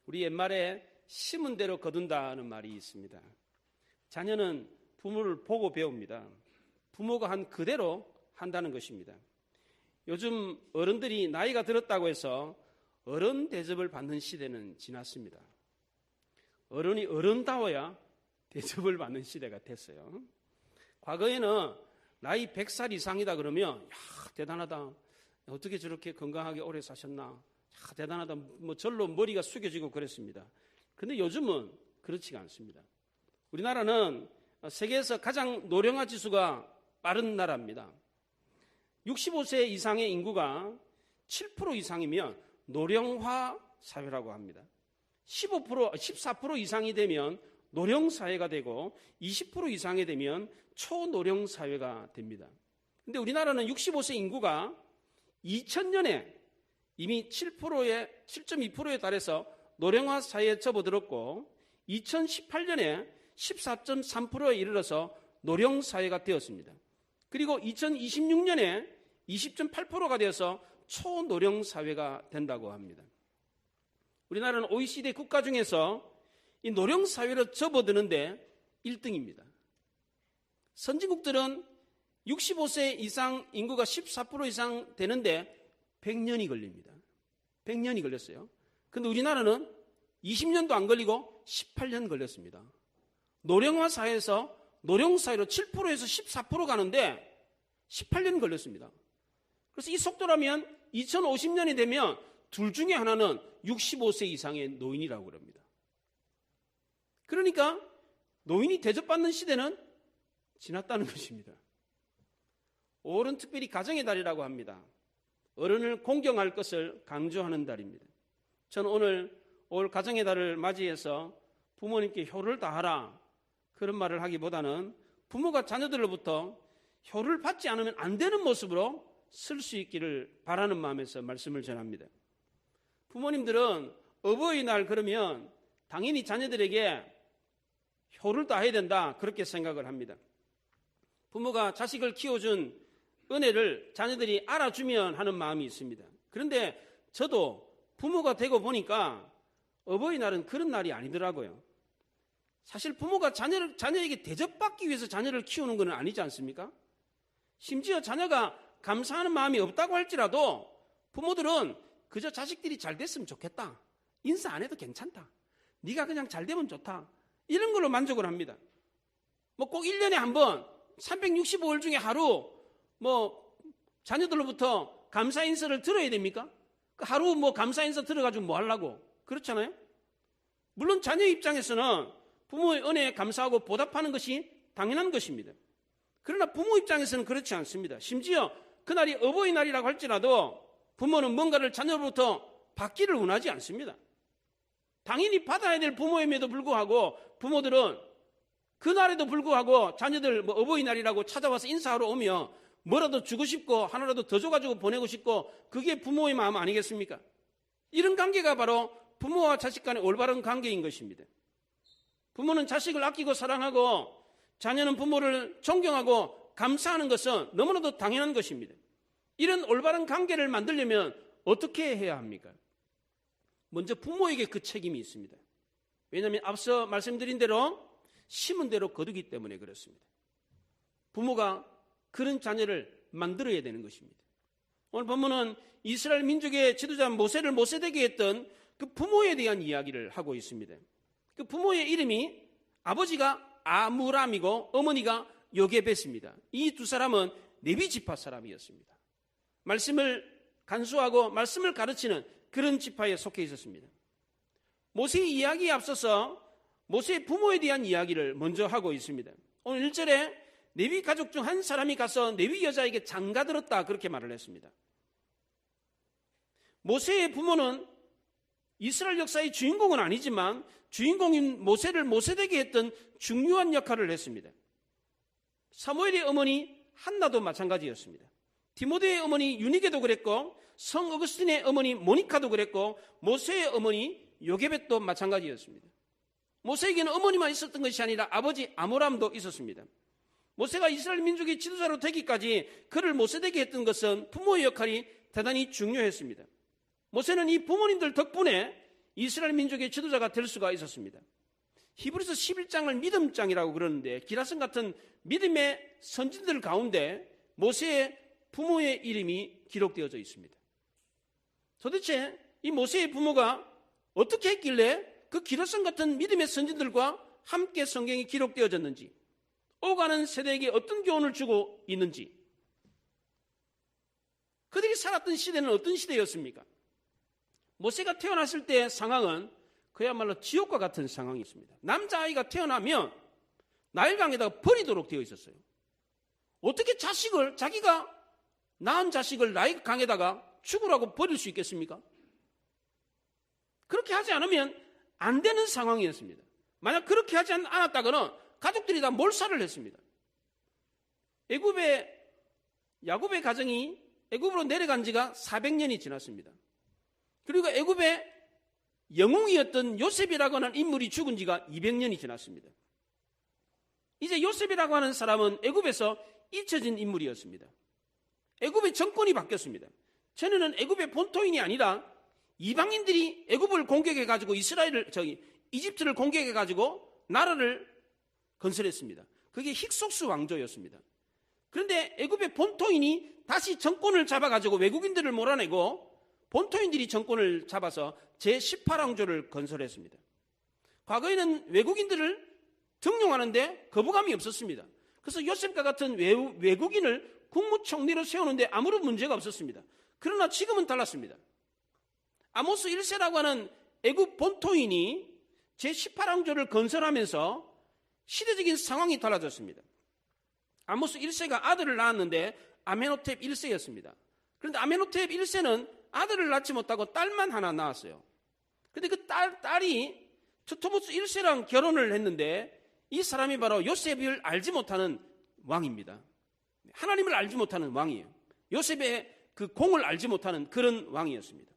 우리 옛말에 심은 대로 거둔다는 말이 있습니다. 자녀는 부모를 보고 배웁니다. 부모가 한 그대로 한다는 것입니다. 요즘 어른들이 나이가 들었다고 해서 어른 대접을 받는 시대는 지났습니다. 어른이 어른다워야 대접을 받는 시대가 됐어요. 과거에는 나이 100살 이상이다 그러면 야, 대단하다. 어떻게 저렇게 건강하게 오래 사셨나. 야, 대단하다. 뭐 절로 머리가 숙여지고 그랬습니다. 그런데 요즘은 그렇지가 않습니다. 우리나라는 세계에서 가장 노령화 지수가 빠른 나라입니다. 65세 이상의 인구가 7% 이상이면 노령화 사회라고 합니다. 14% 이상이 되면 노령 사회가 되고 20% 이상이 되면 초노령 사회가 됩니다. 그런데 우리나라는 65세 인구가 2000년에 이미 7.2%에 달해서 노령화 사회에 접어들었고 2018년에 14.3%에 이르러서 노령 사회가 되었습니다. 그리고 2026년에 20.8%가 되어서 초노령 사회가 된다고 합니다. 우리나라는 OECD 국가 중에서 이 노령 사회로 접어드는데 1등입니다. 선진국들은 65세 이상 인구가 14% 이상 되는데 100년이 걸립니다. 100년이 걸렸어요. 그런데 우리나라는 20년도 안 걸리고 18년 걸렸습니다. 노령화 사회에서 노령 사회로 7%에서 14% 가는데 18년 걸렸습니다. 그래서 이 속도라면 2050년이 되면 둘 중에 하나는 65세 이상의 노인이라고 그럽니다. 그러니까 노인이 대접받는 시대는 지났다는 것입니다. 5월은 특별히 가정의 달이라고 합니다. 어른을 공경할 것을 강조하는 달입니다. 저는 오늘 5월 가정의 달을 맞이해서 부모님께 효를 다하라 그런 말을 하기보다는 부모가 자녀들로부터 효를 받지 않으면 안 되는 모습으로 쓸 수 있기를 바라는 마음에서 말씀을 전합니다. 부모님들은 어버이날 그러면 당연히 자녀들에게 효를 다해야 된다 그렇게 생각을 합니다. 부모가 자식을 키워준 은혜를 자녀들이 알아주면 하는 마음이 있습니다. 그런데 저도 부모가 되고 보니까 어버이날은 그런 날이 아니더라고요. 사실 부모가 자녀에게 대접받기 위해서 자녀를 키우는 건 아니지 않습니까? 심지어 자녀가 감사하는 마음이 없다고 할지라도 부모들은 그저 자식들이 잘 됐으면 좋겠다. 인사 안 해도 괜찮다. 네가 그냥 잘 되면 좋다. 이런 걸로 만족을 합니다. 뭐 꼭 1년에 한 번 365일 중에 하루 뭐 자녀들로부터 감사 인사를 들어야 됩니까? 하루 뭐 감사 인사 들어가지고 뭐 하려고? 그렇잖아요? 물론 자녀 입장에서는 부모의 은혜에 감사하고 보답하는 것이 당연한 것입니다. 그러나 부모 입장에서는 그렇지 않습니다. 심지어 그날이 어버이날이라고 할지라도 부모는 뭔가를 자녀로부터 받기를 원하지 않습니다. 당연히 받아야 될 부모임에도 불구하고 부모들은 그날에도 불구하고 자녀들 뭐 어버이날이라고 찾아와서 인사하러 오면 뭐라도 주고 싶고 하나라도 더 줘가지고 보내고 싶고 그게 부모의 마음 아니겠습니까? 이런 관계가 바로 부모와 자식 간의 올바른 관계인 것입니다. 부모는 자식을 아끼고 사랑하고 자녀는 부모를 존경하고 감사하는 것은 너무나도 당연한 것입니다. 이런 올바른 관계를 만들려면 어떻게 해야 합니까? 먼저 부모에게 그 책임이 있습니다. 왜냐하면 앞서 말씀드린 대로 심은 대로 거두기 때문에 그렇습니다. 부모가 그런 자녀를 만들어야 되는 것입니다. 오늘 본문은 이스라엘 민족의 지도자 모세를 모세되게 했던 그 부모에 대한 이야기를 하고 있습니다. 그 부모의 이름이 아버지가 아므람이고 어머니가 요게벳입니다. 이 두 사람은 레위 지파 사람이었습니다. 말씀을 간수하고 말씀을 가르치는 그런 지파에 속해 있었습니다. 모세의 이야기에 앞서서 모세의 부모에 대한 이야기를 먼저 하고 있습니다. 오늘 1절에 레위 가족 중 한 사람이 가서 레위 여자에게 장가들었다 그렇게 말을 했습니다. 모세의 부모는 이스라엘 역사의 주인공은 아니지만 주인공인 모세를 모세되게 했던 중요한 역할을 했습니다. 사무엘의 어머니 한나도 마찬가지였습니다. 디모데의 어머니 유니게도 그랬고 성 어거스틴의 어머니 모니카도 그랬고 모세의 어머니 요게벳도 마찬가지였습니다. 모세에게는 어머니만 있었던 것이 아니라 아버지 아므람도 있었습니다. 모세가 이스라엘 민족의 지도자로 되기까지 그를 모세되게 했던 것은 부모의 역할이 대단히 중요했습니다. 모세는 이 부모님들 덕분에 이스라엘 민족의 지도자가 될 수가 있었습니다. 히브리서 11장을 믿음장이라고 그러는데 기라성 같은 믿음의 선진들 가운데 모세의 부모의 이름이 기록되어져 있습니다. 도대체 이 모세의 부모가 어떻게 했길래 그 기라성 같은 믿음의 선진들과 함께 성경이 기록되어졌는지, 오가는 세대에게 어떤 교훈을 주고 있는지, 그들이 살았던 시대는 어떤 시대였습니까? 모세가 태어났을 때 상황은 그야말로 지옥과 같은 상황이었습니다. 남자아이가 태어나면 나일강에다가 버리도록 되어 있었어요. 어떻게 자기가 낳은 자식을 나일강에다가 죽으라고 버릴 수 있겠습니까? 그렇게 하지 않으면 안 되는 상황이었습니다. 만약 그렇게 하지 않았다가는 가족들이 다 몰살을 했습니다. 야곱의 가정이 애굽으로 내려간 지가 400년이 지났습니다. 그리고 애굽의 영웅이었던 요셉이라고 하는 인물이 죽은 지가 200년이 지났습니다. 이제 요셉이라고 하는 사람은 애굽에서 잊혀진 인물이었습니다. 애굽의 정권이 바뀌었습니다. 전에는 애굽의 본토인이 아니라 이방인들이 애굽을 공격해가지고 이집트를 공격해가지고 나라를 건설했습니다. 그게 힉속스 왕조였습니다. 그런데 애굽의 본토인이 다시 정권을 잡아가지고 외국인들을 몰아내고 본토인들이 정권을 잡아서 제18왕조를 건설했습니다. 과거에는 외국인들을 등용하는데 거부감이 없었습니다. 그래서 요셉과 같은 외국인을 국무총리로 세우는데 아무런 문제가 없었습니다. 그러나 지금은 달랐습니다. 아모스 1세라고 하는 애굽 본토인이 제18왕조를 건설하면서 시대적인 상황이 달라졌습니다. 아모스 1세가 아들을 낳았는데 아메노텝 1세였습니다. 그런데 아메노텝 1세는 아들을 낳지 못하고 딸만 하나 낳았어요. 그런데 그 딸이 투토모스 1세랑 결혼을 했는데 이 사람이 바로 요셉을 알지 못하는 왕입니다. 하나님을 알지 못하는 왕이에요. 요셉의 그 공을 알지 못하는 그런 왕이었습니다.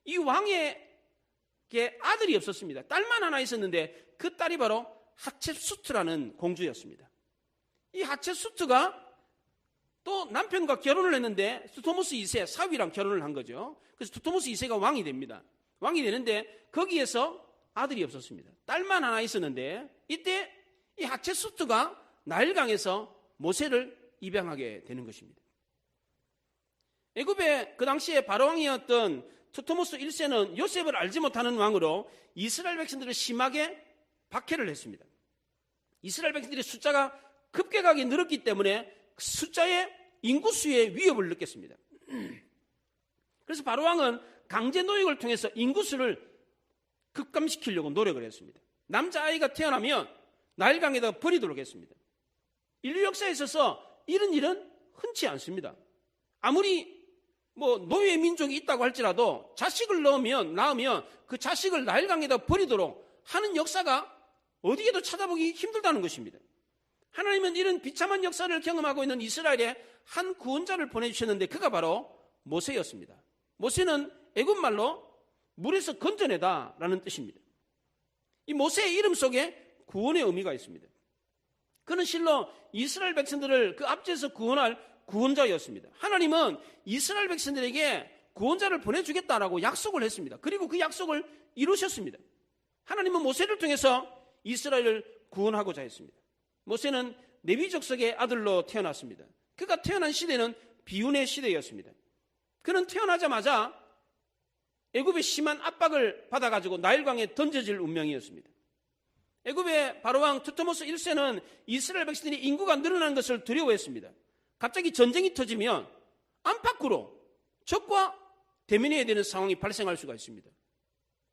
이 왕에게 아들이 없었습니다. 딸만 하나 있었는데 그 딸이 바로 하첵수트라는 공주였습니다. 이 하첵수트가 또 남편과 결혼을 했는데 투토모스 2세 사위랑 결혼을 한 거죠. 그래서 투토모스 2세가 왕이 됩니다. 왕이 되는데 거기에서 아들이 없었습니다. 딸만 하나 있었는데 이때 이 하첵수트가 나일강에서 모세를 입양하게 되는 것입니다. 애굽의 그 당시에 바로왕이었던 투토모스 1세는 요셉을 알지 못하는 왕으로 이스라엘 백성들을 심하게 박해를 했습니다. 이스라엘 백성들의 숫자가 급격하게 늘었기 때문에 숫자의 인구수의 위협을 느꼈습니다. 그래서 바로왕은 강제 노역을 통해서 인구수를 급감시키려고 노력을 했습니다. 남자아이가 태어나면 나일강에다가 버리도록 했습니다. 인류 역사에 있어서 이런 일은 흔치 않습니다. 아무리 노예 민족이 있다고 할지라도 자식을 낳으면 그 자식을 나일강에다 버리도록 하는 역사가 어디에도 찾아보기 힘들다는 것입니다. 하나님은 이런 비참한 역사를 경험하고 있는 이스라엘에 한 구원자를 보내주셨는데 그가 바로 모세였습니다. 모세는 애굽말로 물에서 건져내다라는 뜻입니다. 이 모세의 이름 속에 구원의 의미가 있습니다. 그는 실로 이스라엘 백성들을 그 압제에서 구원할 구원자였습니다. 하나님은 이스라엘 백성들에게 구원자를 보내주겠다라고 약속을 했습니다. 그리고 그 약속을 이루셨습니다. 하나님은 모세를 통해서 이스라엘을 구원하고자 했습니다. 모세는 레위 족속의 아들로 태어났습니다. 그가 태어난 시대는 비운의 시대였습니다. 그는 태어나자마자 애굽의 심한 압박을 받아가지고 나일강에 던져질 운명이었습니다. 애굽의 바로왕 투토모스 1세는 이스라엘 백성들이 인구가 늘어나는 것을 두려워했습니다. 갑자기 전쟁이 터지면 안팎으로 적과 대면해야 되는 상황이 발생할 수가 있습니다.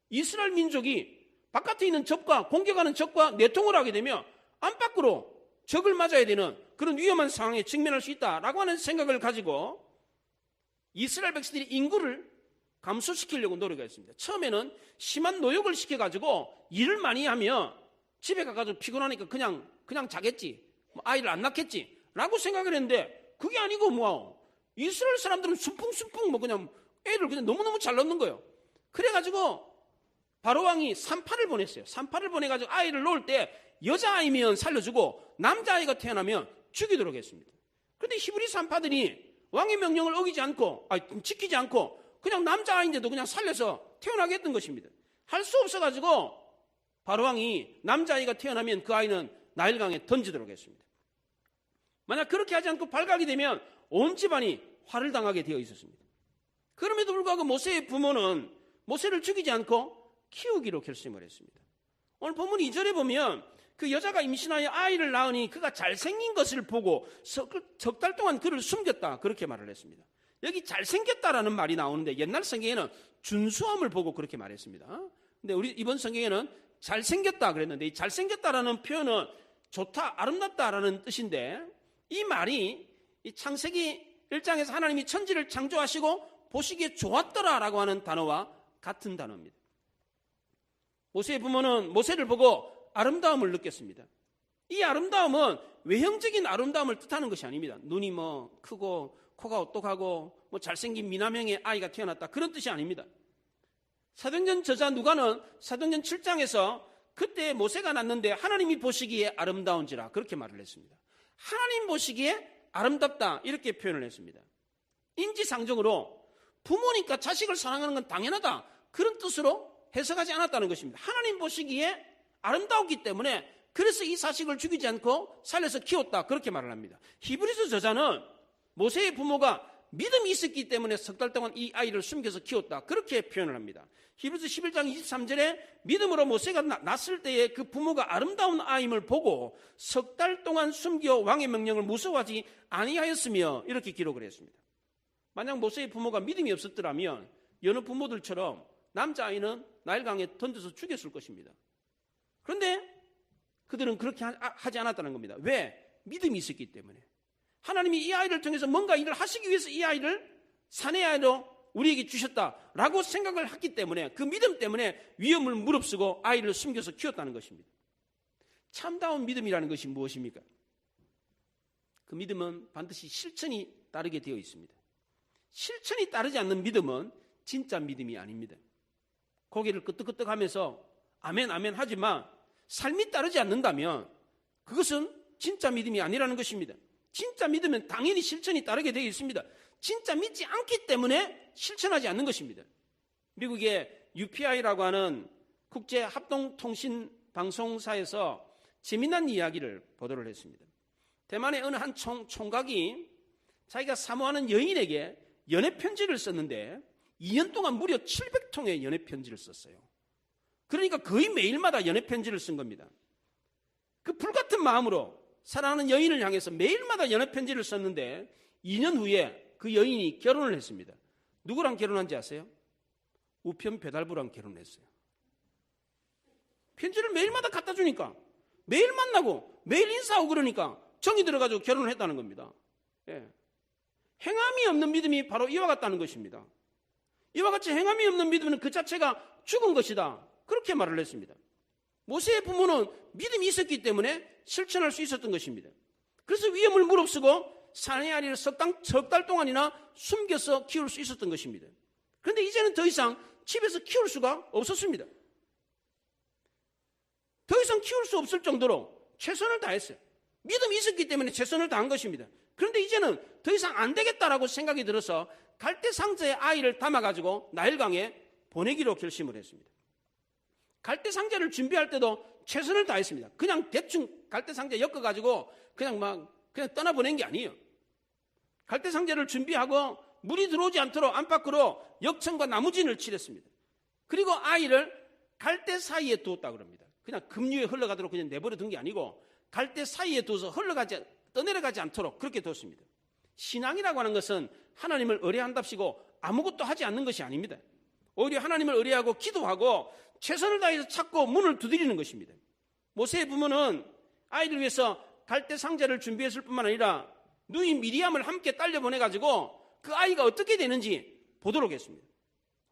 이스라엘 민족이 바깥에 있는 적과 공격하는 적과 내통을 하게 되면 안팎으로 적을 맞아야 되는 그런 위험한 상황에 직면할 수 있다라고 하는 생각을 가지고 이스라엘 백성들이 인구를 감소시키려고 노력했습니다. 처음에는 심한 노역을 시켜가지고 일을 많이 하면 집에 가가지고 피곤하니까 그냥 자겠지, 아이를 안 낳겠지 라고 생각을 했는데 그게 아니고 이스라엘 사람들은 순풍순풍 그냥 애를 그냥 너무너무 잘 낳는 거예요. 그래가지고 바로왕이 산파를 보냈어요. 산파를 보내가지고 아이를 놓을 때 여자아이면 살려주고 남자아이가 태어나면 죽이도록 했습니다. 그런데 히브리 산파들이 왕의 명령을 지키지 않고 그냥 남자아이인데도 그냥 살려서 태어나게 했던 것입니다. 할 수 없어가지고 바로왕이 남자아이가 태어나면 그 아이는 나일강에 던지도록 했습니다. 만약 그렇게 하지 않고 발각이 되면 온 집안이 화를 당하게 되어 있었습니다. 그럼에도 불구하고 모세의 부모는 모세를 죽이지 않고 키우기로 결심을 했습니다. 오늘 본문 2절에 보면 그 여자가 임신하여 아이를 낳으니 그가 잘생긴 것을 보고 석 달 동안 그를 숨겼다, 그렇게 말을 했습니다. 여기 잘생겼다라는 말이 나오는데 옛날 성경에는 준수함을 보고 그렇게 말했습니다. 근데 우리 이번 성경에는 잘생겼다 그랬는데 이 잘생겼다라는 표현은 좋다, 아름답다라는 뜻인데 이 말이 이 창세기 1장에서 하나님이 천지를 창조하시고 보시기에 좋았더라라고 하는 단어와 같은 단어입니다. 모세의 부모는 모세를 보고 아름다움을 느꼈습니다. 이 아름다움은 외형적인 아름다움을 뜻하는 것이 아닙니다. 눈이 뭐 크고 코가 오똑하고 뭐 잘생긴 미남형의 아이가 태어났다, 그런 뜻이 아닙니다. 사도행전 저자 누가는 사도행전 7장에서 그때 모세가 낳는데 하나님이 보시기에 아름다운지라, 그렇게 말을 했습니다. 하나님 보시기에 아름답다, 이렇게 표현을 했습니다. 인지상정으로 부모니까 자식을 사랑하는 건 당연하다, 그런 뜻으로 해석하지 않았다는 것입니다. 하나님 보시기에 아름다웠기 때문에 그래서 이 자식을 죽이지 않고 살려서 키웠다, 그렇게 말을 합니다. 히브리서 저자는 모세의 부모가 믿음이 있었기 때문에 석 달 동안 이 아이를 숨겨서 키웠다, 그렇게 표현을 합니다. 히브리서 11장 23절에 믿음으로 모세가 낳았을 때에 그 부모가 아름다운 아임을 보고 석 달 동안 숨겨 왕의 명령을 무서워하지 아니하였으며, 이렇게 기록을 했습니다. 만약 모세의 부모가 믿음이 없었더라면 여느 부모들처럼 남자아이는 나일강에 던져서 죽였을 것입니다. 그런데 그들은 그렇게 하지 않았다는 겁니다. 왜? 믿음이 있었기 때문에. 하나님이 이 아이를 통해서 뭔가 일을 하시기 위해서 이 아이를 사내 아이로 우리에게 주셨다라고 생각을 했기 때문에, 그 믿음 때문에 위험을 무릅쓰고 아이를 숨겨서 키웠다는 것입니다. 참다운 믿음이라는 것이 무엇입니까? 그 믿음은 반드시 실천이 따르게 되어 있습니다. 실천이 따르지 않는 믿음은 진짜 믿음이 아닙니다. 고개를 끄덕끄덕하면서 아멘 아멘 하지만 삶이 따르지 않는다면 그것은 진짜 믿음이 아니라는 것입니다. 진짜 믿으면 당연히 실천이 따르게 되어 있습니다. 진짜 믿지 않기 때문에 실천하지 않는 것입니다. 미국의 UPI라고 하는 국제합동통신방송사에서 재미난 이야기를 보도를 했습니다. 대만의 어느 한 총각이 자기가 사모하는 여인에게 연애편지를 썼는데 2년 동안 무려 700통의 연애편지를 썼어요. 그러니까 거의 매일마다 연애편지를 쓴 겁니다. 그 불같은 마음으로 사랑하는 여인을 향해서 매일마다 연애편지를 썼는데 2년 후에 그 여인이 결혼을 했습니다. 누구랑 결혼한지 아세요? 우편 배달부랑 결혼했어요. 편지를 매일마다 갖다 주니까 매일 만나고 매일 인사하고 그러니까 정이 들어가지고 결혼을 했다는 겁니다. 예. 행함이 없는 믿음이 바로 이와 같다는 것입니다. 이와 같이 행함이 없는 믿음은 그 자체가 죽은 것이다, 그렇게 말을 했습니다. 모세의 부모는 믿음이 있었기 때문에 실천할 수 있었던 것입니다. 그래서 위험을 무릅쓰고 사내 아이를 석 달 동안이나 숨겨서 키울 수 있었던 것입니다. 그런데 이제는 더 이상 집에서 키울 수가 없었습니다. 더 이상 키울 수 없을 정도로 최선을 다했어요. 믿음이 있었기 때문에 최선을 다한 것입니다. 그런데 이제는 더 이상 안 되겠다라고 생각이 들어서 갈대 상자에 아이를 담아가지고 나일강에 보내기로 결심을 했습니다. 갈대 상자를 준비할 때도 최선을 다했습니다. 그냥 대충 갈대 상자 엮어가지고 그냥 떠나보낸 게 아니에요. 갈대 상자를 준비하고 물이 들어오지 않도록 안팎으로 역청과 나무진을 칠했습니다. 그리고 아이를 갈대 사이에 두었다고 합니다. 그냥 급류에 흘러가도록 그냥 내버려 둔 게 아니고 갈대 사이에 두어서 떠내려가지 않도록 그렇게 뒀습니다. 신앙이라고 하는 것은 하나님을 의뢰한답시고 아무것도 하지 않는 것이 아닙니다. 오히려 하나님을 의뢰하고 기도하고 최선을 다해서 찾고 문을 두드리는 것입니다. 모세의 부모는 아이를 위해서 갈대 상자를 준비했을 뿐만 아니라 누이 미리암을 함께 딸려 보내가지고 그 아이가 어떻게 되는지 보도록 했습니다.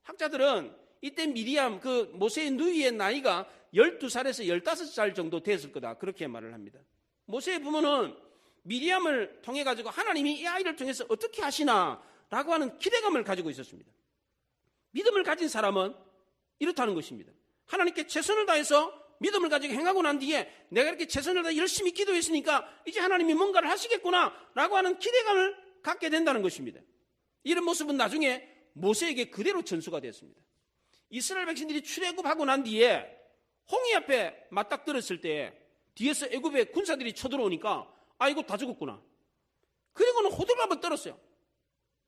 학자들은 이때 미리암, 그 모세의 누이의 나이가 12살에서 15살 정도 됐을 거다, 그렇게 말을 합니다. 모세의 부모는 미리암을 통해 가지고 하나님이 이 아이를 통해서 어떻게 하시나라고 하는 기대감을 가지고 있었습니다. 믿음을 가진 사람은 이렇다는 것입니다. 하나님께 최선을 다해서 믿음을 가지고 행하고 난 뒤에 내가 이렇게 최선을 다해 열심히 기도했으니까 이제 하나님이 뭔가를 하시겠구나라고 하는 기대감을 갖게 된다는 것입니다. 이런 모습은 나중에 모세에게 그대로 전수가 되었습니다. 이스라엘 백성들이 출애굽하고 난 뒤에 홍해 앞에 맞닥뜨렸을 때 뒤에서 애굽의 군사들이 쳐들어오니까 아이고 다 죽었구나. 그리고는 호들갑을 한번 떨었어요.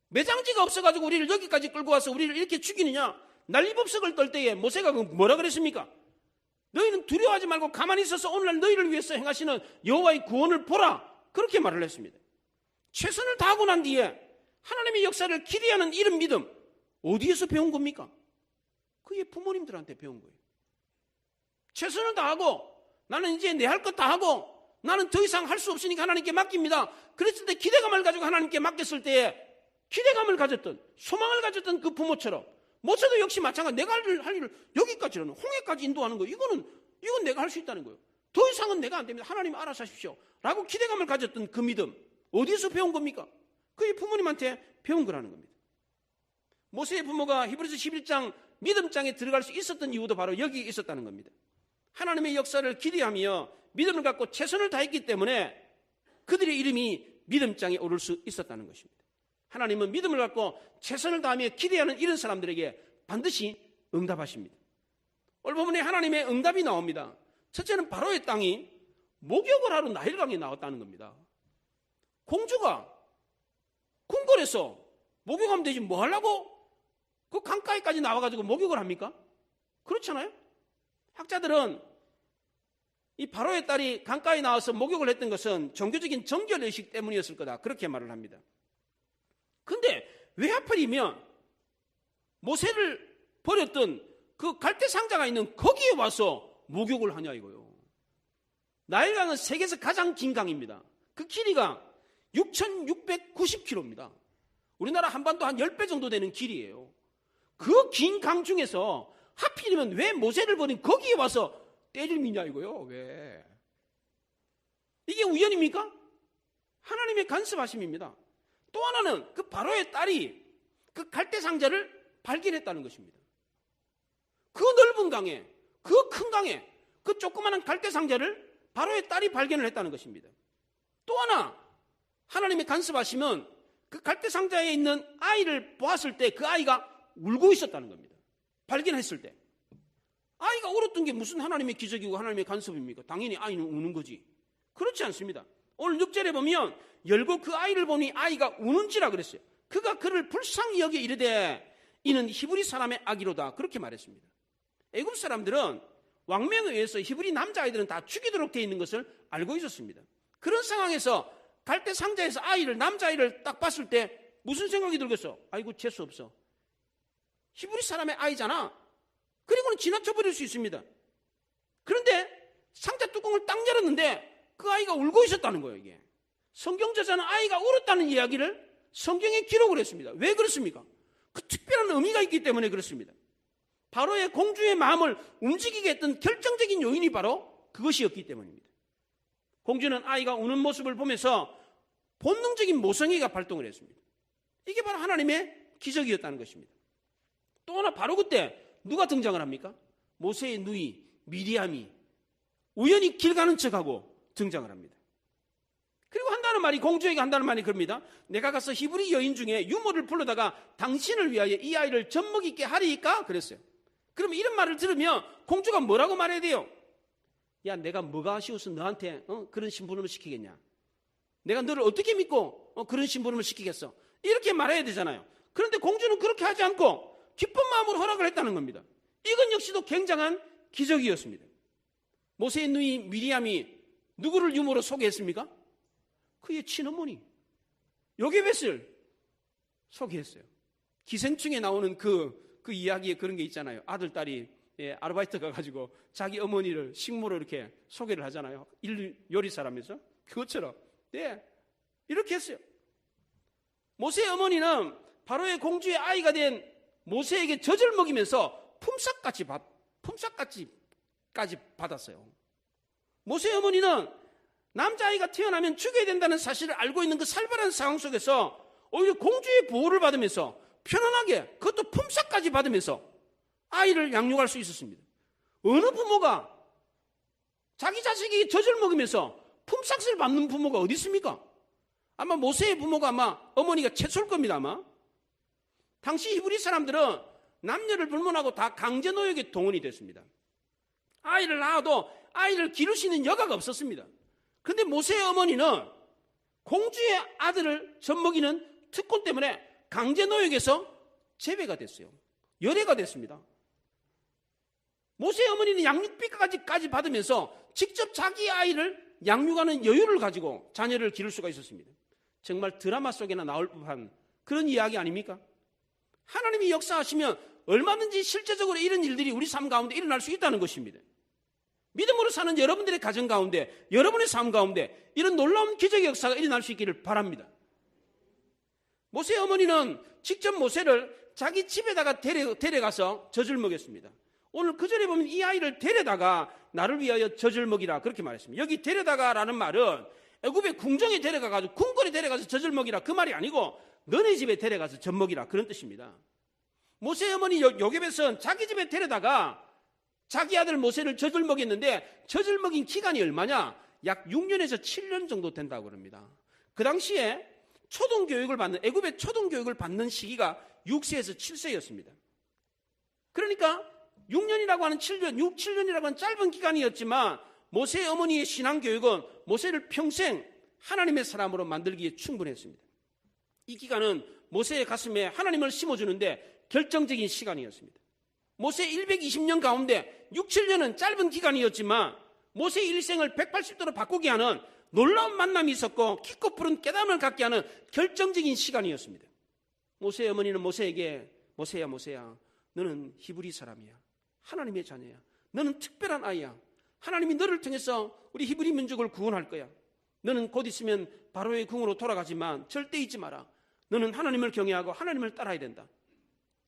매장지가 없어가지고 우리를 여기까지 끌고 와서 우리를 이렇게 죽이느냐. 난리법석을 떨 때에 모세가 뭐라 그랬습니까? 너희는 두려워하지 말고 가만히 있어서 오늘날 너희를 위해서 행하시는 여호와의 구원을 보라. 그렇게 말을 했습니다. 최선을 다하고 난 뒤에 하나님의 역사를 기대하는 이런 믿음 어디에서 배운 겁니까? 그의 부모님들한테 배운 거예요. 최선을 다하고 나는 이제 내 할 것 다 하고 나는 더 이상 할 수 없으니까 하나님께 맡깁니다. 그랬을 때 기대감을 가지고 하나님께 맡겼을 때에 기대감을 가졌던 소망을 가졌던 그 부모처럼 모세도 역시 마찬가지. 내가 할 일을 여기까지는 홍해까지 인도하는 거 이건 내가 할 수 있다는 거예요. 더 이상은 내가 안 됩니다. 하나님 알아서 하십시오 라고 기대감을 가졌던 그 믿음 어디에서 배운 겁니까? 그의 부모님한테 배운 거라는 겁니다. 모세의 부모가 히브리서 11장 믿음장에 들어갈 수 있었던 이유도 바로 여기 있었다는 겁니다. 하나님의 역사를 기대하며 믿음을 갖고 최선을 다했기 때문에 그들의 이름이 믿음장에 오를 수 있었다는 것입니다. 하나님은 믿음을 갖고 최선을 다하며 기대하는 이런 사람들에게 반드시 응답하십니다. 오늘 본문에 하나님의 응답이 나옵니다. 첫째는 바로의 땅이 목욕을 하러 나일강에 나왔다는 겁니다. 공주가 궁궐에서 목욕하면 되지 뭐 하려고 그 강가에까지 나와가지고 목욕을 합니까? 그렇잖아요. 학자들은 이 바로의 딸이 강가에 나와서 목욕을 했던 것은 종교적인 정결의식 때문이었을 거다 그렇게 말을 합니다. 근데 왜 하필이면 모세를 버렸던 그 갈대 상자가 있는 거기에 와서 목욕을 하냐 이거요. 나일강은 세계에서 가장 긴 강입니다. 그 길이가 6,690km입니다. 우리나라 한반도 한 10배 정도 되는 길이에요. 그 긴 강 중에서 하필이면 왜 모세를 버린 거기에 와서 때를 미냐 이거요. 왜? 이게 우연입니까? 하나님의 간섭하심입니다. 또 하나는 그 바로의 딸이 그 갈대 상자를 발견했다는 것입니다. 그 넓은 강에, 그 큰 강에 그 조그마한 갈대 상자를 바로의 딸이 발견을 했다는 것입니다. 또 하나 하나님의 간섭하심은 그 갈대 상자에 있는 아이를 보았을 때 그 아이가 울고 있었다는 겁니다. 발견했을 때. 아이가 울었던 게 무슨 하나님의 기적이고 하나님의 간섭입니까? 당연히 아이는 우는 거지. 그렇지 않습니다. 오늘 6절에 보면 열고 그 아이를 보니 아이가 우는지라 그랬어요. 그가 그를 불쌍히 여겨 이르되 이는 히브리 사람의 아기로다 그렇게 말했습니다. 애굽 사람들은 왕명에 의해서 히브리 남자아이들은 다 죽이도록 되어 있는 것을 알고 있었습니다. 그런 상황에서 갈대 상자에서 남자아이를 딱 봤을 때 무슨 생각이 들겠어? 아이고 재수 없어. 히브리 사람의 아이잖아. 그리고는 지나쳐 버릴 수 있습니다. 그런데 상자 뚜껑을 딱 열었는데 그 아이가 울고 있었다는 거예요. 이게 성경 저자는 아이가 울었다는 이야기를 성경에 기록을 했습니다. 왜 그렇습니까? 그 특별한 의미가 있기 때문에 그렇습니다. 바로의 공주의 마음을 움직이게 했던 결정적인 요인이 바로 그것이었기 때문입니다. 공주는 아이가 우는 모습을 보면서 본능적인 모성애가 발동을 했습니다. 이게 바로 하나님의 기적이었다는 것입니다. 또 하나 바로 그때 누가 등장을 합니까? 모세의 누이 미리암이 우연히 길 가는 척하고 등장을 합니다. 그리고 한다는 말이 공주에게 한다는 말이 그럽니다. 내가 가서 히브리 여인 중에 유모를 불러다가 당신을 위하여 이 아이를 젖먹 있게 하리이까? 그랬어요. 그럼 이런 말을 들으면 공주가 뭐라고 말해야 돼요? 야 내가 뭐가 아쉬워서 너한테 그런 심부름을 시키겠냐? 내가 너를 어떻게 믿고 그런 심부름을 시키겠어? 이렇게 말해야 되잖아요. 그런데 공주는 그렇게 하지 않고 기쁜 마음으로 허락을 했다는 겁니다. 이건 역시도 굉장한 기적이었습니다. 모세의 누이 미리암이 누구를 유모로 소개했습니까? 그의 친어머니 요게벳을 소개했어요. 기생충에 나오는 그 이야기에 그런 게 있잖아요. 아들, 딸이 아르바이트 가가지고 자기 어머니를 식모로 이렇게 소개를 하잖아요. 요리 사람에서. 그것처럼. 네. 이렇게 했어요. 모세의 어머니는 바로의 공주의 아이가 된 모세에게 젖을 먹이면서 품삯까지 받았어요. 모세의 어머니는 남자아이가 태어나면 죽여야 된다는 사실을 알고 있는 그 살벌한 상황 속에서 오히려 공주의 보호를 받으면서 편안하게 그것도 품삯까지 받으면서 아이를 양육할 수 있었습니다. 어느 부모가 자기 자식에게 젖을 먹으면서 품삯을 받는 부모가 어디 있습니까? 아마 모세의 부모가 아마 어머니가 최초일 겁니다. 아마 당시 히브리 사람들은 남녀를 불문하고 다 강제노역에 동원이 됐습니다. 아이를 낳아도 아이를 기를 수 있는 여가가 없었습니다. 그런데 모세의 어머니는 공주의 아들을 젖먹이는 특권 때문에 강제노역에서 제외가 됐어요. 열애가 됐습니다. 모세의 어머니는 양육비까지 받으면서 직접 자기 아이를 양육하는 여유를 가지고 자녀를 기를 수가 있었습니다. 정말 드라마 속에나 나올 법한 그런 이야기 아닙니까? 하나님이 역사하시면 얼마든지 실제적으로 이런 일들이 우리 삶 가운데 일어날 수 있다는 것입니다. 믿음으로 사는 여러분들의 가정 가운데, 여러분의 삶 가운데 이런 놀라운 기적의 역사가 일어날 수 있기를 바랍니다. 모세의 어머니는 직접 모세를 자기 집에다가 데려가서 젖을 먹였습니다. 오늘 그 절에 보면 이 아이를 데려다가 나를 위하여 젖을 먹이라 그렇게 말했습니다. 여기 데려다가라는 말은 애굽의 궁정에 데려가가지고 궁궐에 데려가서 젖을 먹이라 그 말이 아니고 너네 집에 데려가서 젖 먹이라 그런 뜻입니다. 모세의 어머니 요게벳은 자기 집에 데려다가 자기 아들 모세를 젖을 먹였는데 젖을 먹인 기간이 얼마냐? 약 6년에서 7년 정도 된다고 합니다. 그 당시에 애굽의 초등교육을 받는 시기가 6세에서 7세였습니다. 그러니까 6년이라고 하는 7년이라고 하는 짧은 기간이었지만 모세의 어머니의 신앙교육은 모세를 평생 하나님의 사람으로 만들기에 충분했습니다. 이 기간은 모세의 가슴에 하나님을 심어주는데 결정적인 시간이었습니다. 모세 120년 가운데 6, 7년은 짧은 기간이었지만 모세의 일생을 180도로 바꾸게 하는 놀라운 만남이 있었고 깊고 푸른 깨달음을 갖게 하는 결정적인 시간이었습니다. 모세의 어머니는 모세에게 모세야 너는 히브리 사람이야. 하나님의 자녀야. 너는 특별한 아이야. 하나님이 너를 통해서 우리 히브리 민족을 구원할 거야. 너는 곧 있으면 바로의 궁으로 돌아가지만 절대 잊지 마라. 너는 하나님을 경외하고 하나님을 따라야 된다.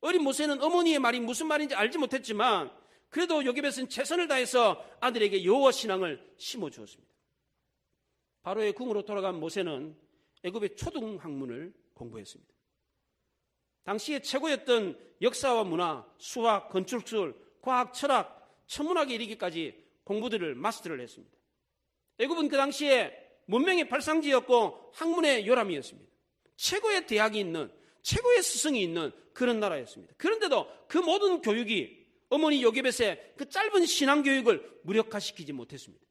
어린 모세는 어머니의 말이 무슨 말인지 알지 못했지만 그래도 요게벳은 최선을 다해서 아들에게 여호와 신앙을 심어주었습니다. 바로의 궁으로 돌아간 모세는 애굽의 초등학문을 공부했습니다. 당시에 최고였던 역사와 문화, 수학, 건축술, 과학, 철학, 천문학에 이르기까지 공부들을 마스터를 했습니다. 애굽은 그 당시에 문명의 발상지였고 학문의 요람이었습니다. 최고의 대학이 있는, 최고의 스승이 있는 그런 나라였습니다. 그런데도 그 모든 교육이 어머니 요게벳의 그 짧은 신앙교육을 무력화시키지 못했습니다.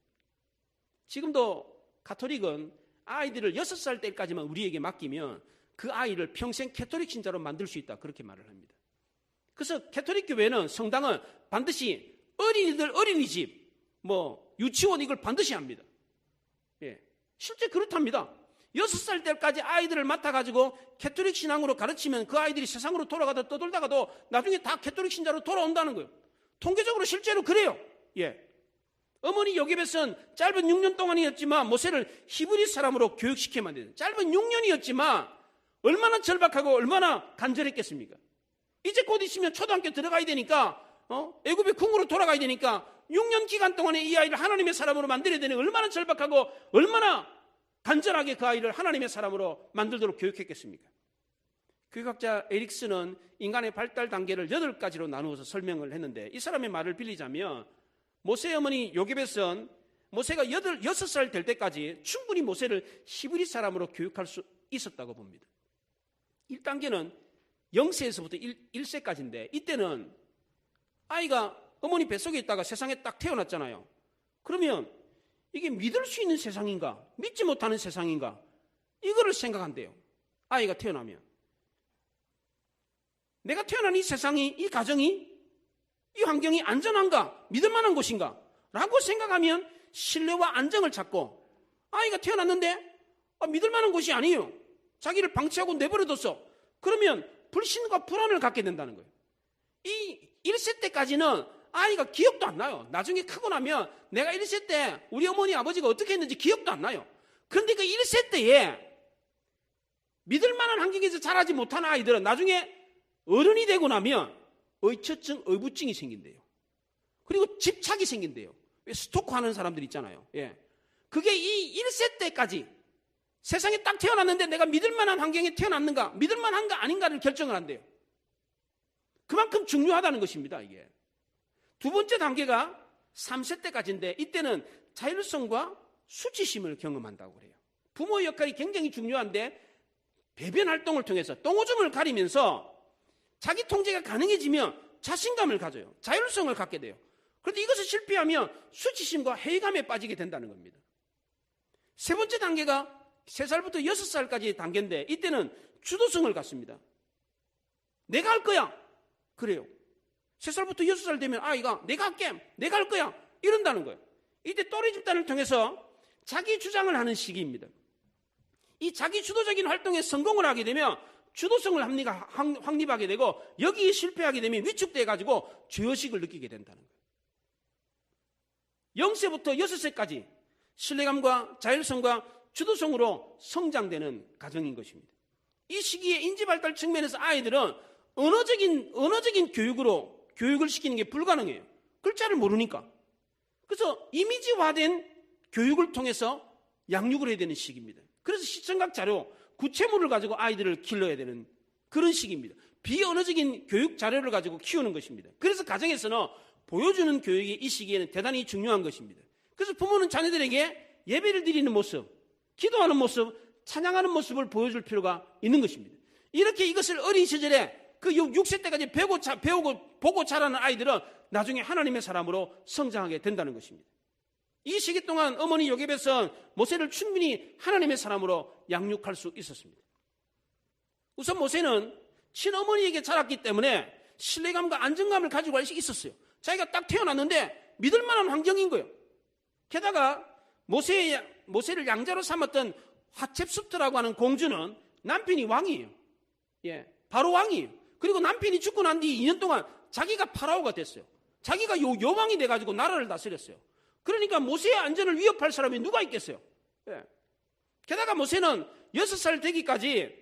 지금도 가톨릭은 아이들을 6살 때까지만 우리에게 맡기면 그 아이를 평생 캐톨릭 신자로 만들 수 있다 그렇게 말을 합니다. 그래서 캐톨릭 교회는 성당은 반드시 어린이들 어린이집, 유치원 이걸 반드시 합니다. 예, 실제 그렇답니다. 6살 때까지 아이들을 맡아가지고 캐톨릭 신앙으로 가르치면 그 아이들이 세상으로 돌아가다 떠돌다가도 나중에 다 캐톨릭 신자로 돌아온다는 거예요. 통계적으로 실제로 그래요. 예. 어머니 요게벳은 짧은 6년 동안이었지만 모세를 히브리 사람으로 교육시켜만 돼요. 짧은 6년이었지만 얼마나 절박하고 얼마나 간절했겠습니까? 이제 곧 있으면 초등학교 들어가야 되니까 애굽의 궁으로 돌아가야 되니까 6년 기간 동안에 이 아이를 하나님의 사람으로 만들어야 되는 얼마나 절박하고 얼마나 간절하게 그 아이를 하나님의 사람으로 만들도록 교육했겠습니까? 교육학자 에릭슨은 인간의 발달 단계를 8가지로 나누어서 설명을 했는데 이 사람의 말을 빌리자면 모세의 어머니 요게벳은 모세가 6살 될 때까지 충분히 모세를 히브리 사람으로 교육할 수 있었다고 봅니다. 1단계는 0세에서부터 1세까지인데 이때는 아이가 어머니 뱃속에 있다가 세상에 딱 태어났잖아요. 그러면 이게 믿을 수 있는 세상인가 믿지 못하는 세상인가 이거를 생각한대요. 아이가 태어나면 내가 태어난 이 세상이 이 가정이 이 환경이 안전한가 믿을 만한 곳인가 라고 생각하면 신뢰와 안정을 찾고 아이가 태어났는데 믿을 만한 곳이 아니에요. 자기를 방치하고 내버려뒀어. 그러면 불신과 불안을 갖게 된다는 거예요. 이 1세 때까지는 아이가 기억도 안 나요. 나중에 크고 나면 내가 1세 때 우리 어머니 아버지가 어떻게 했는지 기억도 안 나요. 그런데 그 1세 때에 믿을 만한 환경에서 자라지 못하는 아이들은 나중에 어른이 되고 나면 의처증, 의부증이 생긴대요. 그리고 집착이 생긴대요. 스토커하는 사람들 있잖아요. 예. 그게 이 1세 때까지 세상에 딱 태어났는데 내가 믿을 만한 환경에 태어났는가 믿을 만한가 아닌가를 결정을 한대요. 그만큼 중요하다는 것입니다. 이게. 두 번째 단계가 3세 때까지인데 이때는 자율성과 수치심을 경험한다고 그래요. 부모의 역할이 굉장히 중요한데 배변 활동을 통해서 똥오줌을 가리면서 자기 통제가 가능해지면 자신감을 가져요. 자율성을 갖게 돼요. 그런데 이것을 실패하면 수치심과 회의감에 빠지게 된다는 겁니다. 세 번째 단계가 3살부터 6살까지의 단계인데 이때는 주도성을 갖습니다. 내가 할 거야. 그래요. 3살부터 6살 되면 아이가 내가 할게. 내가 할 거야. 이런다는 거예요. 이때 또래 집단을 통해서 자기 주장을 하는 시기입니다. 이 자기 주도적인 활동에 성공을 하게 되면 주도성을 확립하게 되고 여기에 실패하게 되면 위축돼 가지고 죄의식을 느끼게 된다는 거예요. 0세부터 6세까지 신뢰감과 자율성과 주도성으로 성장되는 과정인 것입니다. 이 시기에 인지발달 측면에서 아이들은 언어적인 교육을 시키는 게 불가능해요. 글자를 모르니까. 그래서 이미지화된 교육을 통해서 양육을 해야 되는 시기입니다. 그래서 시청각 자료, 구체물을 가지고 아이들을 길러야 되는 그런 시기입니다. 비언어적인 교육 자료를 가지고 키우는 것입니다. 그래서 가정에서는 보여주는 교육이 이 시기에는 대단히 중요한 것입니다. 그래서 부모는 자녀들에게 예배를 드리는 모습, 기도하는 모습, 찬양하는 모습을 보여줄 필요가 있는 것입니다. 이렇게 이것을 어린 시절에 그 6세 때까지 배우고 보고 자라는 아이들은 나중에 하나님의 사람으로 성장하게 된다는 것입니다. 이 시기 동안 어머니 요셉은 모세를 충분히 하나님의 사람으로 양육할 수 있었습니다. 우선 모세는 친어머니에게 자랐기 때문에 신뢰감과 안정감을 가지고 할 수 있었어요. 자기가 딱 태어났는데 믿을 만한 환경인 거예요. 게다가 모세를 양자로 삼았던 하첵수트라고 하는 공주는 남편이 왕이에요. 바로 왕이에요. 그리고 남편이 죽고 난 뒤 2년 동안 자기가 파라오가 됐어요. 자기가 여왕이 돼가지고 나라를 다스렸어요. 그러니까 모세의 안전을 위협할 사람이 누가 있겠어요? 게다가 모세는 6살 되기까지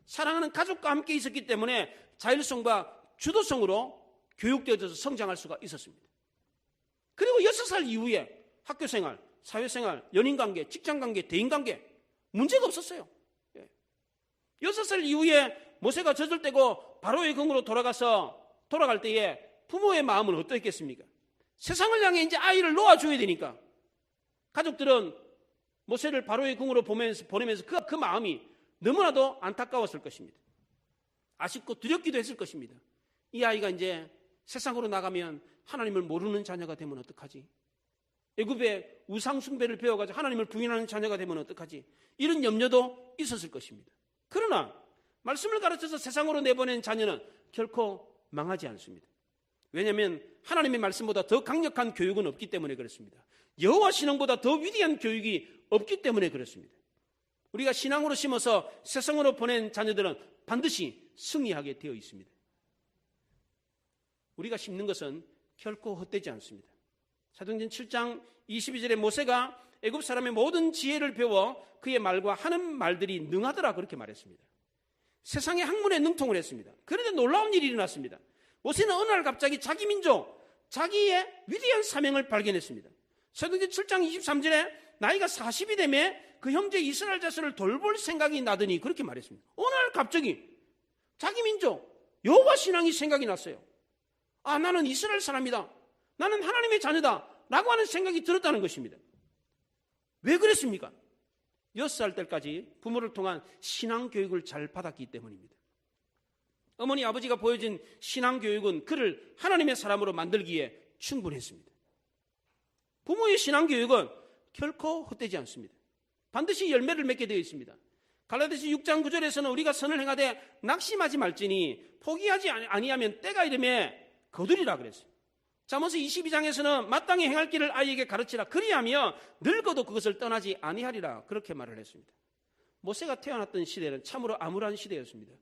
사랑하는 가족과 함께 있었기 때문에 자율성과 주도성으로 교육되어져서 성장할 수가 있었습니다. 그리고 6살 이후에 학교생활, 사회생활, 연인관계, 직장관계, 대인관계 문제가 없었어요. 6살 이후에 모세가 젖을 떼고 바로의 궁으로 돌아갈 때에 부모의 마음은 어떠했겠습니까? 세상을 향해 이제 아이를 놓아줘야 되니까 가족들은 모세를 바로의 궁으로 보내면서 그 마음이 너무나도 안타까웠을 것입니다. 아쉽고 두렵기도 했을 것입니다. 이 아이가 이제 세상으로 나가면 하나님을 모르는 자녀가 되면 어떡하지? 애굽의 우상 숭배를 배워가지고 하나님을 부인하는 자녀가 되면 어떡하지? 이런 염려도 있었을 것입니다. 그러나 말씀을 가르쳐서 세상으로 내보낸 자녀는 결코 망하지 않습니다. 왜냐하면 하나님의 말씀보다 더 강력한 교육은 없기 때문에 그렇습니다. 여호와 신앙보다 더 위대한 교육이 없기 때문에 그렇습니다. 우리가 신앙으로 심어서 세상으로 보낸 자녀들은 반드시 승리하게 되어 있습니다. 우리가 심는 것은 결코 헛되지 않습니다. 사도행전 7장 22절에 모세가 애굽 사람의 모든 지혜를 배워 그의 말과 하는 말들이 능하더라 그렇게 말했습니다. 세상의 학문에 능통을 했습니다. 그런데 놀라운 일이 일어났습니다. 모세는 어느 날 갑자기 자기 민족, 자기의 위대한 사명을 발견했습니다. 사도행전 7장 23절에 나이가 40이 되매 그 형제 이스라엘 자손을 돌볼 생각이 나더니 그렇게 말했습니다. 어느 날 갑자기 자기 민족, 여호와 신앙이 생각이 났어요. 나는 이스라엘 사람이다. 나는 하나님의 자녀다. 라고 하는 생각이 들었다는 것입니다. 왜 그랬습니까? 6살 때까지 부모를 통한 신앙교육을 잘 받았기 때문입니다. 어머니 아버지가 보여준 신앙교육은 그를 하나님의 사람으로 만들기에 충분했습니다. 부모의 신앙교육은 결코 헛되지 않습니다. 반드시 열매를 맺게 되어 있습니다. 갈라디아서 6장 9절에서는 우리가 선을 행하되 낙심하지 말지니 포기하지 아니하면 때가 이르매 거두리라 그랬어요. 잠언서 22장에서는 마땅히 행할 길을 아이에게 가르치라. 그리하면 늙어도 그것을 떠나지 아니하리라. 그렇게 말을 했습니다. 모세가 태어났던 시대는 참으로 암울한 시대였습니다.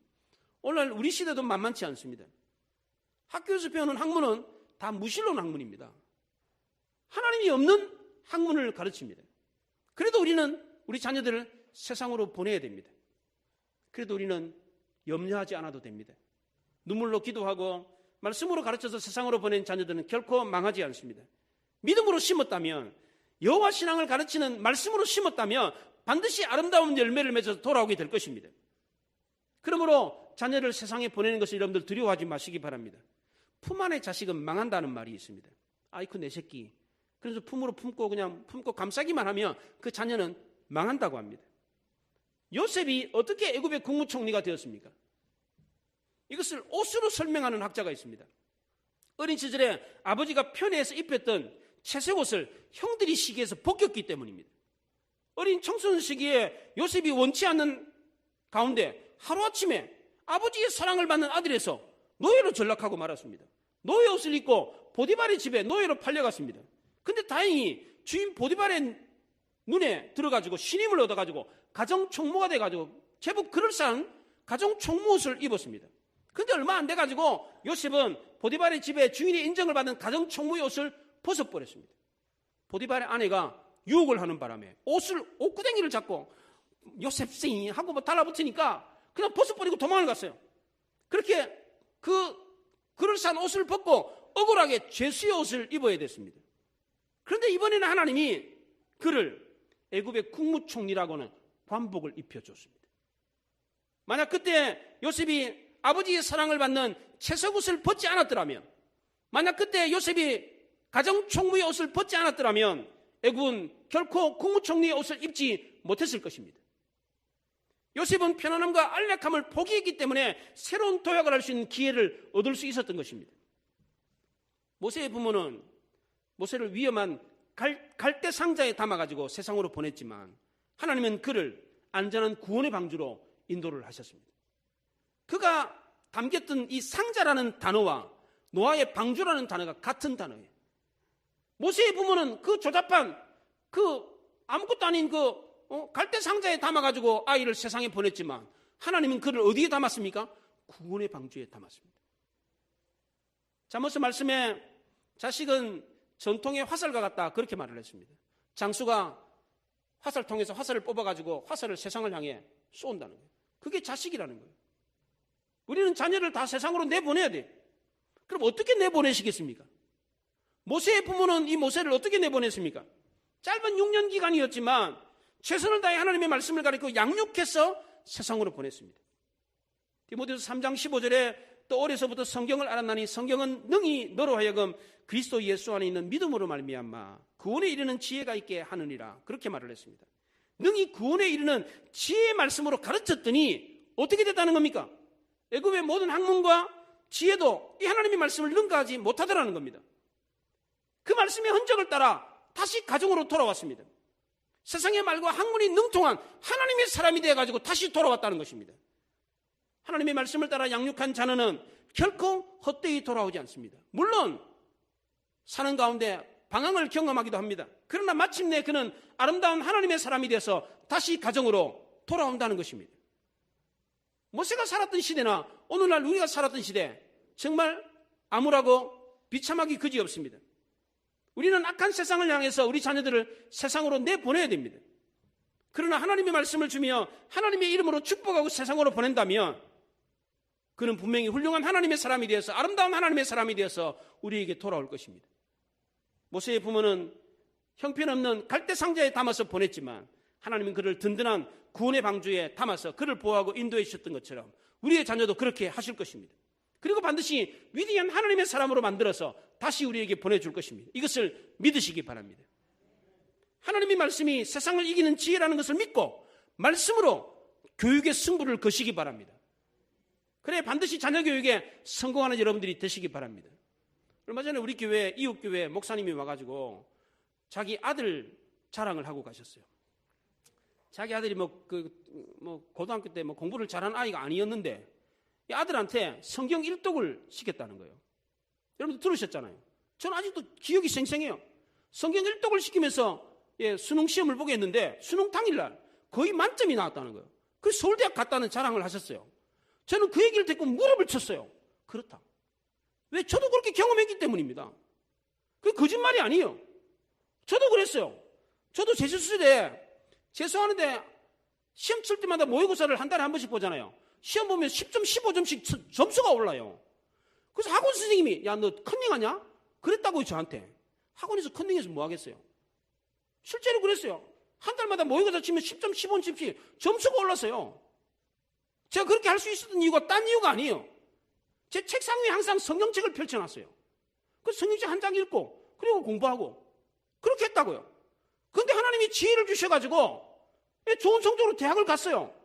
오늘날 우리 시대도 만만치 않습니다. 학교에서 배우는 학문은 다 무신론 학문입니다. 하나님이 없는 학문을 가르칩니다. 그래도 우리는 우리 자녀들을 세상으로 보내야 됩니다. 그래도 우리는 염려하지 않아도 됩니다. 눈물로 기도하고 말씀으로 가르쳐서 세상으로 보낸 자녀들은 결코 망하지 않습니다. 믿음으로 심었다면, 여호와 신앙을 가르치는 말씀으로 심었다면 반드시 아름다운 열매를 맺어서 돌아오게 될 것입니다. 그러므로 자녀를 세상에 보내는 것을 여러분들 두려워하지 마시기 바랍니다. 품 안의 자식은 망한다는 말이 있습니다. 아이쿠 내 새끼. 그래서 품으로 품고 감싸기만 하면 그 자녀는 망한다고 합니다. 요셉이 어떻게 애굽의 국무총리가 되었습니까? 이것을 옷으로 설명하는 학자가 있습니다. 어린 시절에 아버지가 편애해서 입혔던 채색 옷을 형들이 시기해서 벗겼기 때문입니다. 어린 청소년 시기에 요셉이 원치 않는 가운데 하루아침에 아버지의 사랑을 받는 아들에서 노예로 전락하고 말았습니다. 노예 옷을 입고 보디발의 집에 노예로 팔려갔습니다. 근데 다행히 주인 보디발의 눈에 들어가지고 신임을 얻어가지고 가정총무가 돼가지고 제법 그럴싸한 가정총무 옷을 입었습니다. 근데 얼마 안 돼가지고 요셉은 보디발의 집에 주인의 인정을 받은 가정총무의 옷을 벗어버렸습니다. 보디발의 아내가 유혹을 하는 바람에 옷구덩이를 잡고 요셉씨 하고 달라붙으니까 그냥 벗어버리고 도망을 갔어요. 그렇게 그럴싸한 옷을 벗고 억울하게 죄수의 옷을 입어야 됐습니다. 그런데 이번에는 하나님이 그를 애굽의 국무총리라고는 관복을 입혀줬습니다. 만약 그때 요셉이 아버지의 사랑을 받는 채색 옷을 벗지 않았더라면, 만약 그때 요셉이 가정총무의 옷을 벗지 않았더라면 애굽은 결코 국무총리의 옷을 입지 못했을 것입니다. 요셉은 편안함과 안락함을 포기했기 때문에 새로운 도약을 할 수 있는 기회를 얻을 수 있었던 것입니다. 모세의 부모는 모세를 위험한 갈대 상자에 담아가지고 세상으로 보냈지만 하나님은 그를 안전한 구원의 방주로 인도를 하셨습니다. 그가 담겼던 이 상자라는 단어와 노아의 방주라는 단어가 같은 단어예요. 모세의 부모는 그 조잡한 아무것도 아닌 갈대 상자에 담아가지고 아이를 세상에 보냈지만 하나님은 그를 어디에 담았습니까? 구원의 방주에 담았습니다. 잠언서 말씀에 자식은 전통의 화살과 같다 그렇게 말을 했습니다. 장수가 화살통에서 화살을 뽑아가지고 화살을 세상을 향해 쏜다는 거예요. 그게 자식이라는 거예요. 우리는 자녀를 다 세상으로 내보내야 돼요. 그럼 어떻게 내보내시겠습니까? 모세의 부모는 이 모세를 어떻게 내보냈습니까? 짧은 6년 기간이었지만 최선을 다해 하나님의 말씀을 가르치고 양육해서 세상으로 보냈습니다. 디모데후서 3장 15절에 또 어려서부터 성경을 알았나니 성경은 능히 너로 하여금 그리스도 예수 안에 있는 믿음으로 말미암아 구원에 이르는 지혜가 있게 하느니라 그렇게 말을 했습니다. 능히 구원에 이르는 지혜의 말씀으로 가르쳤더니 어떻게 됐다는 겁니까? 애굽의 모든 학문과 지혜도 이 하나님의 말씀을 능가하지 못하더라는 겁니다. 그 말씀의 흔적을 따라 다시 가정으로 돌아왔습니다. 세상의 말과 학문이 능통한 하나님의 사람이 되어가지고 다시 돌아왔다는 것입니다. 하나님의 말씀을 따라 양육한 자녀는 결코 헛되이 돌아오지 않습니다. 물론 사는 가운데 방황을 경험하기도 합니다. 그러나 마침내 그는 아름다운 하나님의 사람이 되어서 다시 가정으로 돌아온다는 것입니다. 모세가 살았던 시대나 오늘날 우리가 살았던 시대 정말 암울하고 비참하기 그지없습니다. 우리는 악한 세상을 향해서 우리 자녀들을 세상으로 내보내야 됩니다. 그러나 하나님의 말씀을 주며 하나님의 이름으로 축복하고 세상으로 보낸다면 그는 분명히 훌륭한 하나님의 사람이 되어서 아름다운 하나님의 사람이 되어서 우리에게 돌아올 것입니다. 모세의 부모는 형편없는 갈대 상자에 담아서 보냈지만 하나님은 그를 든든한 구원의 방주에 담아서 그를 보호하고 인도해 주셨던 것처럼 우리의 자녀도 그렇게 하실 것입니다. 그리고 반드시 위대한 하나님의 사람으로 만들어서 다시 우리에게 보내줄 것입니다. 이것을 믿으시기 바랍니다. 하나님의 말씀이 세상을 이기는 지혜라는 것을 믿고 말씀으로 교육의 승부를 거시기 바랍니다. 그래 반드시 자녀 교육에 성공하는 여러분들이 되시기 바랍니다. 얼마 전에 우리 교회 이웃교회 목사님이 와가지고 자기 아들 자랑을 하고 가셨어요. 자기 아들이 고등학교 때 공부를 잘하는 아이가 아니었는데 이 아들한테 성경 1독을 시켰다는 거예요. 여러분들 들으셨잖아요. 저는 아직도 기억이 생생해요. 성경 1독을 시키면서 수능 시험을 보게 했는데 수능 당일날 거의 만점이 나왔다는 거예요. 그래서 서울대학 갔다는 자랑을 하셨어요. 저는 그 얘기를 듣고 무릎을 쳤어요. 그렇다. 왜? 저도 그렇게 경험했기 때문입니다. 그게 거짓말이 아니에요. 저도 그랬어요. 저도 재수술에 재수하는데 시험 칠 때마다 모의고사를 한 달에 한 번씩 보잖아요. 시험 보면 10점, 15점씩 점수가 올라요. 그래서 학원 선생님이 야, 너 컨닝하냐? 그랬다고요, 저한테. 학원에서 컨닝해서 뭐 하겠어요? 실제로 그랬어요. 한 달마다 모의고사 치면 10점, 15점씩 점수가 올랐어요. 제가 그렇게 할 수 있었던 이유가 딴 이유가 아니에요. 제 책상 위에 항상 성경책을 펼쳐놨어요. 그 성경책 한 장 읽고 그리고 공부하고 그렇게 했다고요. 그런데 하나님이 지혜를 주셔가지고 좋은 성적으로 대학을 갔어요.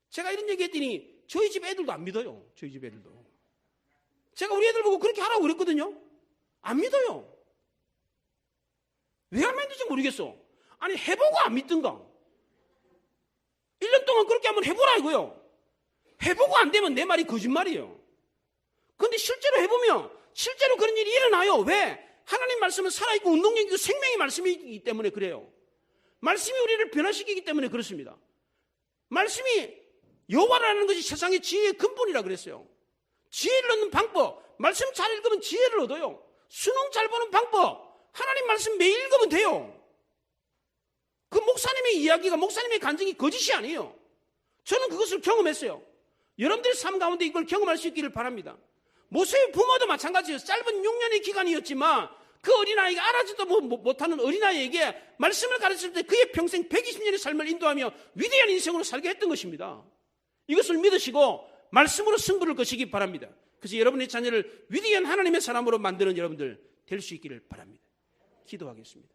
제가 이런 얘기 했더니 저희 집 애들도 안 믿어요. 저희 집 애들도. 제가 우리 애들 보고 그렇게 하라고 그랬거든요. 안 믿어요. 왜 안 믿는지 모르겠어. 아니 해보고 안 믿든가. 1년 동안 그렇게 한번 해보라 이거요. 해보고 안 되면 내 말이 거짓말이에요. 그런데 실제로 해보면 실제로 그런 일이 일어나요. 왜? 하나님 말씀은 살아있고 운동력이고 생명의 말씀이기 때문에 그래요. 말씀이 우리를 변화시키기 때문에 그렇습니다. 말씀이 여호와라는 것이 세상의 지혜의 근본이라 그랬어요. 지혜를 얻는 방법, 말씀 잘 읽으면 지혜를 얻어요. 수능 잘 보는 방법, 하나님 말씀 매일 읽으면 돼요. 그 목사님의 이야기가, 목사님의 간증이 거짓이 아니에요. 저는 그것을 경험했어요. 여러분들의 삶 가운데 이걸 경험할 수 있기를 바랍니다. 모세의 부모도 마찬가지예요. 짧은 6년의 기간이었지만 그 어린아이가 알아지도 못하는 어린아이에게 말씀을 가르칠 때 그의 평생 120년의 삶을 인도하며 위대한 인생으로 살게 했던 것입니다. 이것을 믿으시고 말씀으로 승부를 거시기 바랍니다. 그래서 여러분의 자녀를 위대한 하나님의 사람으로 만드는 여러분들 될 수 있기를 바랍니다. 기도하겠습니다.